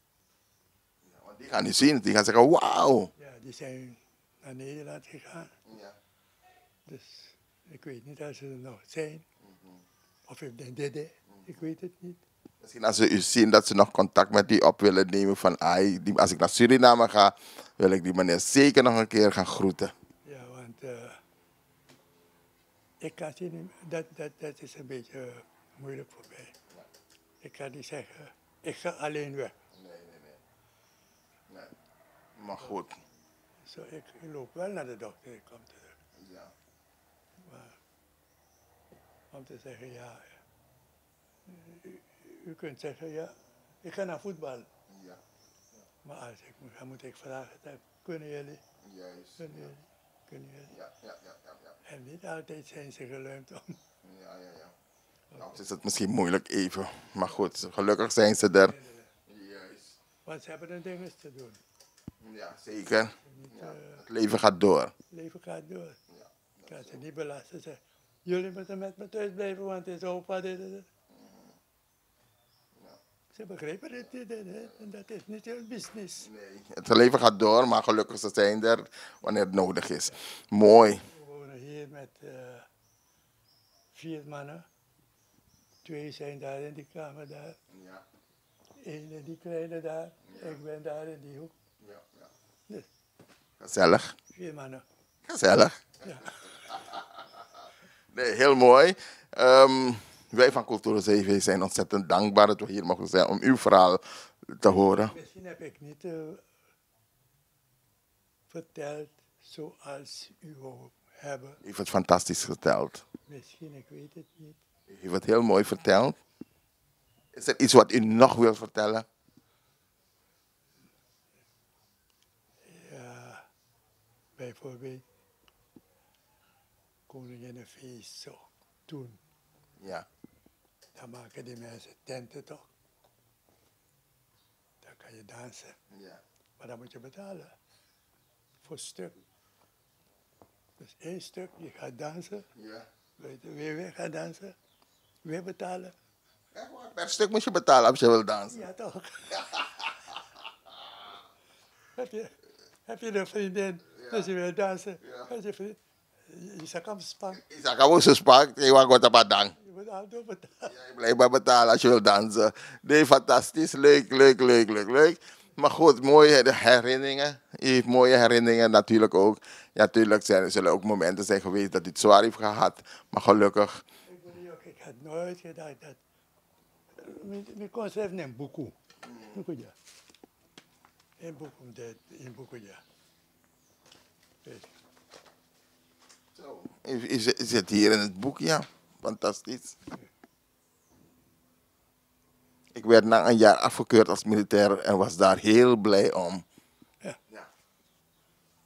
Want die gaan u zien, die gaan zeggen, wauw. ja, die zijn naar Nederland gegaan. Ja. Dus ik weet niet als ze er nog zijn. Of ik ben dit, ik weet het niet. Misschien als ze u zien dat ze nog contact met u op willen nemen van, als ik naar Suriname ga, wil ik die meneer zeker nog een keer gaan groeten. Ja, want ik kan ze niet, dat is een beetje moeilijk voor mij. Ik kan niet zeggen, ik ga alleen weg. Nee. Maar goed. Zo, ik loop wel naar de dokter, ik kom terug. Ja. Maar om te zeggen, ja, u kunt zeggen, ja, ik ga naar voetbal. Ja. Maar als ik ga, moet ik vragen, dan kunnen jullie, Juist. kunnen jullie. Ja. En niet altijd zijn ze geluimd om. Ja. Nou, is het misschien moeilijk even. Maar goed, gelukkig zijn ze er. Juist. Want ze hebben hun dingen te doen. Ja, zeker. Ja. Het leven gaat door. Het leven gaat door. Ik kan ze niet belasten. Zeggen, jullie moeten met me thuis blijven, want het is opa dit en dat. Ze begrijpen het niet, hè? En dat is niet hun business. Nee, het leven gaat door, maar gelukkig ze zijn er wanneer het nodig is. Mooi. We wonen hier met 4 mannen. 2 zijn daar in die kamer daar. Ja. 1 in die kleine daar. Ik ben daar in die hoek. Dus Gezellig. 4 mannen. Gezellig. Ja. Nee, heel mooi. Wij van Kulturu TV zijn ontzettend dankbaar dat we hier mogen zijn om uw verhaal te horen. Misschien heb ik niet verteld zoals u wou hebben. U heeft het fantastisch verteld. Misschien, ik weet het niet. U heeft het heel mooi verteld. Is er iets wat u nog wilt vertellen? Ja, bijvoorbeeld Koninginnenfeest zo. Toen, Ja. dan maken die mensen tenten toch? Dan kan je dansen. Ja. Maar dan moet je betalen. Voor stuk. Dus 1 stuk, je gaat dansen. Ja. Weer gaan dansen. Weer betalen. Echt waar? Per stuk moet je betalen als je wil dansen. Ja, toch? heb je een vriendin, dus je wil dansen. Heb je vriendin, je zag hem spank. Isa ka mo suspak, iwan ko tapadang. Je moet altijd betalen. Ja, je blijft maar betalen als je wil dansen. Nee, fantastisch. Leuk, leuk, leuk, leuk, leuk. Maar goed, mooie herinneringen. U heeft mooie herinneringen natuurlijk ook. Ja, natuurlijk zullen ook momenten zijn geweest dat u het zwaar heeft gehad. Maar gelukkig. Ik had nooit gedacht dat... Ik kon schrijven in boeken. Ja. In boeken, ja. Zo. U zit hier in het boek, ja. Fantastisch. Ik werd na een jaar afgekeurd als militair en was daar heel blij om. Ja.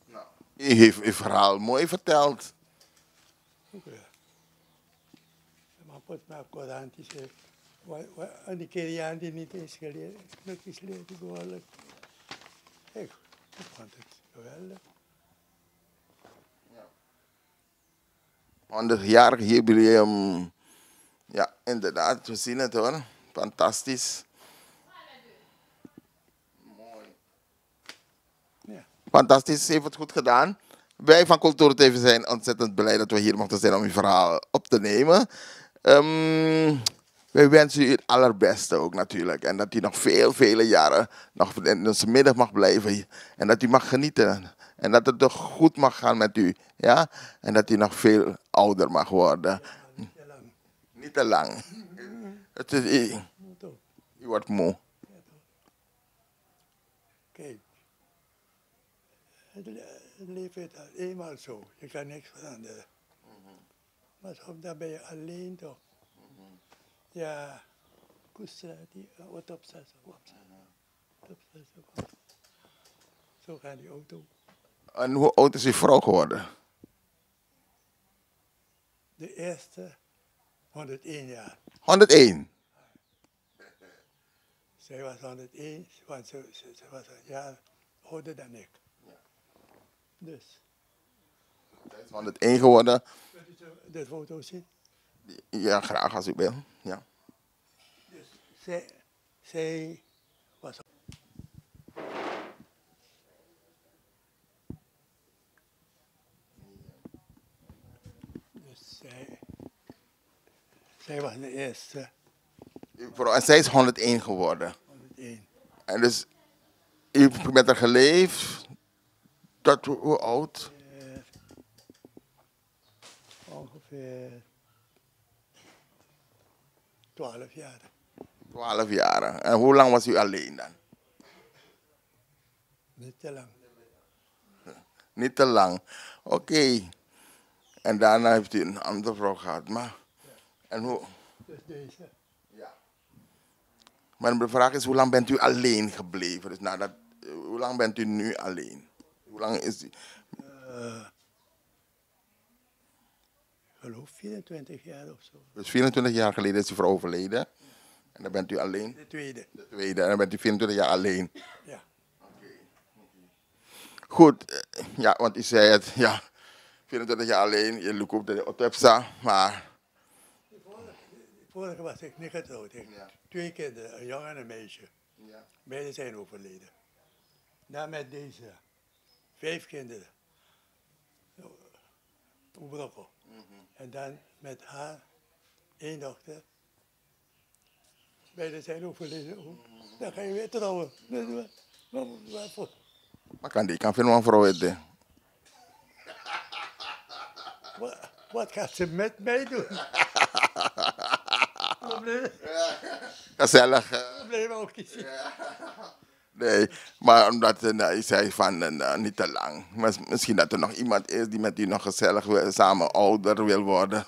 Nou, u heeft uw verhaal mooi verteld. Maar pot maar Koran te zeggen. En die Keriaan die niet eens geleerd, dat is leerd geworden. Ik vond het geweldig. 100-jarig jubileum. Ja, inderdaad, we zien het hoor. Fantastisch. Mooi. Ja. Fantastisch, heeft het goed gedaan. Wij van Cultuur TV zijn ontzettend blij dat we hier mochten zijn om uw verhaal op te nemen. Wij wensen u het allerbeste ook natuurlijk. En dat u nog vele jaren nog in onze middag mag blijven. En dat u mag genieten. En dat het toch goed mag gaan met u. Ja? En dat u nog veel ouder mag worden. Niet te lang. Niet te lang. Het is, Toch? u wordt moe. Kijk, het leven is eenmaal zo. Je kan niks veranderen. Maar soms dan ben je alleen toch. Ja, Koestrati, wat opzet. Zo gaat die auto. En hoe oud is uw vrouw geworden? De eerste 101 jaar. 101. Zij was 101, want ze was een jaar ouder dan ik. Dus, Zij is 101 geworden. wil je de foto zien? Ja, graag als u wil. Ja. Zij was... Dus zij was de eerste Uw vrouw, en zij is 101 geworden. 101. En dus, u hebt met haar geleefd. Tot hoe oud? Ongeveer 12 jaar. 12 jaar. En hoe lang was u alleen dan? Niet te lang. Niet te lang. Oké. En daarna heeft u een andere vrouw gehad. Maar, en hoe? Dus deze. Ja. Maar de vraag is, hoe lang bent u alleen gebleven? Dus nadat, hoe lang bent u nu alleen? Hoe lang is u? Ik geloof 24 jaar of zo. Dus 24 jaar geleden is uw vrouw overleden. En dan bent u alleen. De tweede. De tweede. En dan bent u 24 jaar alleen. Ja. Goed, ja, want u zei het, ja, 24 jaar alleen, je loopt op de autopsie, maar... Vorige was ik niet getrouwd. Ik Ja. 2 kinderen, een jongen en een meisje. Ja. Beiden zijn overleden. Dan met deze 5 kinderen. Oebrokko. En dan met haar 1 dochter. Beiden zijn overleden. Dan ga je weer trouwen. Waarvoor? Maar kan die kan veel man vrouw het. Wat gaat ze met mij doen? Gezellig. Probleem ook niet zien. Nee, maar omdat je zei van niet te lang. Misschien dat er nog iemand is die met u nog gezellig samen ouder wil worden.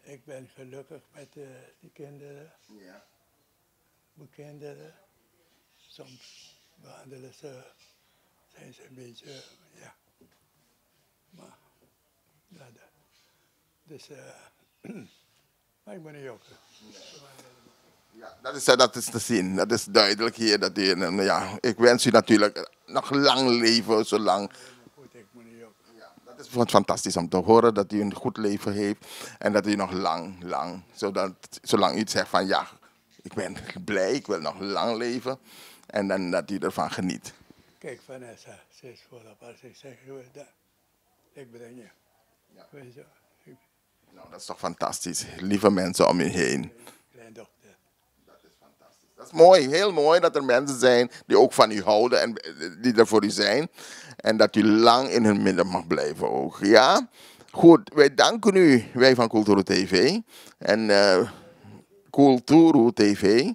Ik ben gelukkig met de kinderen. Ja. bekenderen. Soms behandelen ze, zijn ze een beetje, ja. Maar, ja, dus, maar ik ben niet jokken. Ja, dat is te zien. Dat is duidelijk hier. Dat ja, ik wens u natuurlijk nog lang leven, zolang. Goed, ik ben niet jokken. Ja, dat is fantastisch om te horen dat u een goed leven heeft. En dat u nog lang, zolang u zegt van ja, ik ben blij, ik wil nog lang leven. En dan dat u ervan geniet. Kijk, Vanessa, ze is voorop. Als ik zeg, ik breng je. Ja. Weet je, Nou, dat is toch fantastisch. Lieve mensen om u heen. kleindochter. Dat is mooi, heel mooi dat er mensen zijn die ook van u houden en die er voor u zijn. En dat u lang in hun midden mag blijven ook. Ja? Goed, wij danken u, wij van Kulturu TV. En Kulturu TV.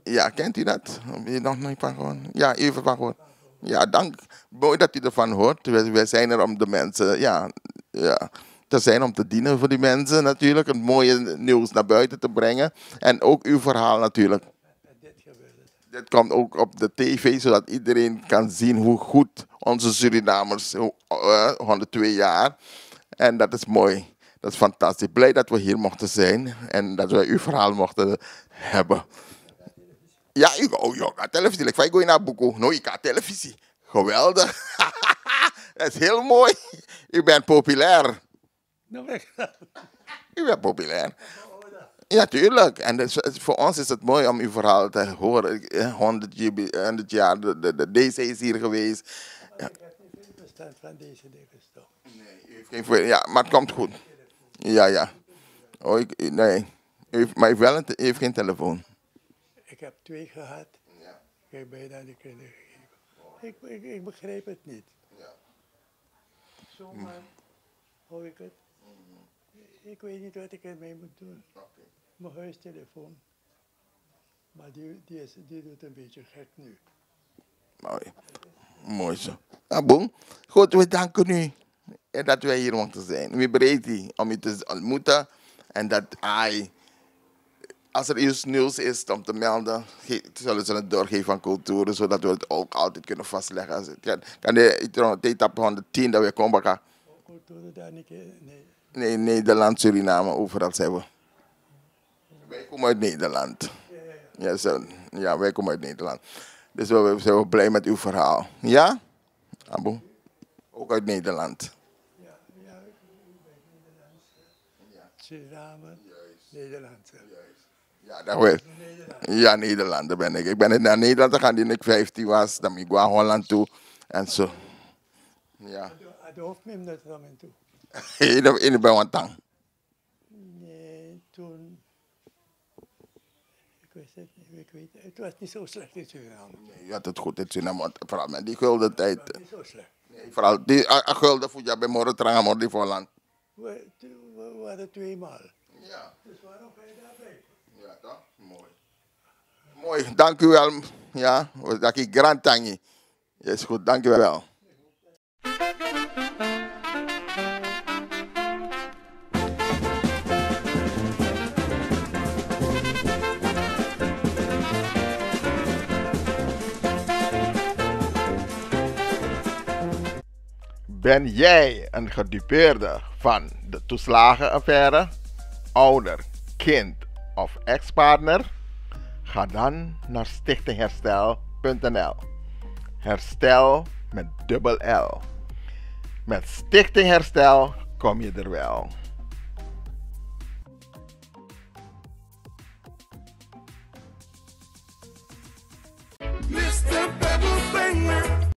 Ja, kent u dat? Heb je nog niet van gehoord? Ja, even van gehoord. Ja, dank. Mooi dat u ervan hoort. Wij zijn er om de mensen, ja, te zijn om te dienen voor die mensen natuurlijk. Het mooie nieuws naar buiten te brengen. En ook uw verhaal natuurlijk. Dit komt ook op de tv, zodat iedereen kan zien hoe goed onze Surinamers, 102 jaar. En dat is mooi. Dat is fantastisch. Blij dat we hier mochten zijn en dat we uw verhaal mochten hebben. Ja, ik ga televisie. Ik ga naar Boeko. No, ik ga televisie. Geweldig. Dat is heel mooi. U bent populair. U bent populair. Ja, tuurlijk. En voor ons is het mooi om uw verhaal te horen. 100 jaar, de DC is hier geweest. Ja. Ik heb niet veel verstand van deze dingen toch? Nee, u heeft geen veel. Ja, maar het komt goed. Ja. Oh, nee. Maar u heeft geen telefoon. Ik heb 2 gehad. Ja. Ik heb bijna de kinderen gegeven. Ik begrijp het niet. Ja. Zomaar hoor ik het. Ik weet niet wat ik ermee moet doen. Okay. Mijn huistelefoon. Maar die doet een beetje gek nu. Mooi zo. Boem. Goed, we danken u dat wij hier mochten zijn. We bereid om u te ontmoeten. En dat als er iets nieuws is om te melden, zullen ze het doorgeven aan Cultuur, zodat we het ook altijd kunnen vastleggen. Kan de etap 110 dat we komen? Cultuur daar niet? Nee. Nee, Nederland, Suriname, overal zijn we. Wij komen uit Nederland. Ja, wij komen uit Nederland. Dus we zijn blij met uw verhaal. Ja? Abu? Ook uit Nederland. Ja, ik ben Nederlands. Suriname, Nederland. Ja, dat weet ik. Ja, Nederlander ben ik. Ik ben naar Nederland gegaan toen ik 15 was. Dan ben ik naar Holland toe. En zo. Ja. De hoofdmem dat kwam in toe. In de Bewantang. Nee, toen. Ik wist het niet. Ik weet het. Het was niet zo slecht in Suriname. Nee, je had het goed in Suriname. Vooral met die gulden tijd. Het was niet zo slecht. Nee, vooral die gulden voor jou bij Morotrangamor, die Volland. We waren 2 maal. Ja. Dus waarom ga je daarbij? Ja, toch? Mooi. Mooi, dank u wel. Ja, dat ik grand tangi. Is goed, dank u wel. Ben jij een gedupeerde van de toeslagenaffaire, ouder, kind of ex-partner? Ga dan naar stichtingherstel.nl. Herstel met dubbel L. Met Stichting Herstel kom je er wel. Mr. Pebble Banger.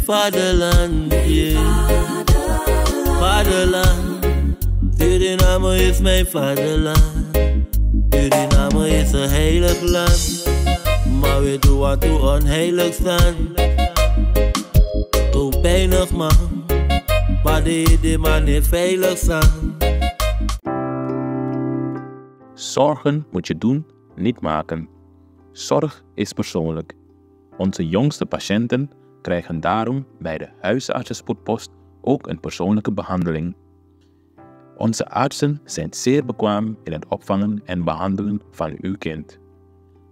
vaderland, yeah. Vaderland. Suriname is mijn vaderland. Suriname is een heilig land, maar we doen wat toe onheilig staan. Toen pijnig man, maar de man niet veilig staan. Zorgen moet je doen, niet maken. Zorg is persoonlijk. Onze jongste patiënten krijgen daarom bij de huisartsenspoedpost ook een persoonlijke behandeling. Onze artsen zijn zeer bekwaam in het opvangen en behandelen van uw kind.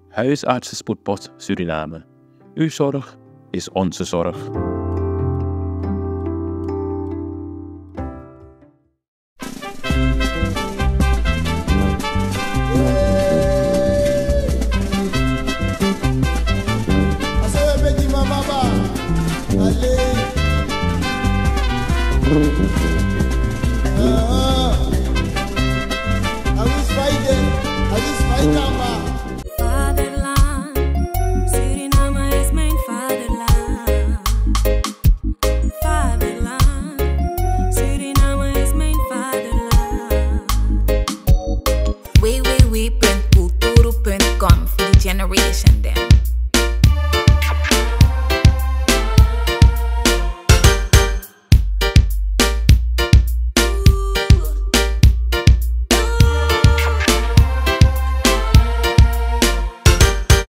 Huisartsenspoedpost Suriname. Uw zorg is onze zorg. Vaderland, Suriname is mijn vaderland. Vaderland, Suriname is mijn vaderland. www.kulturu.com voor de generation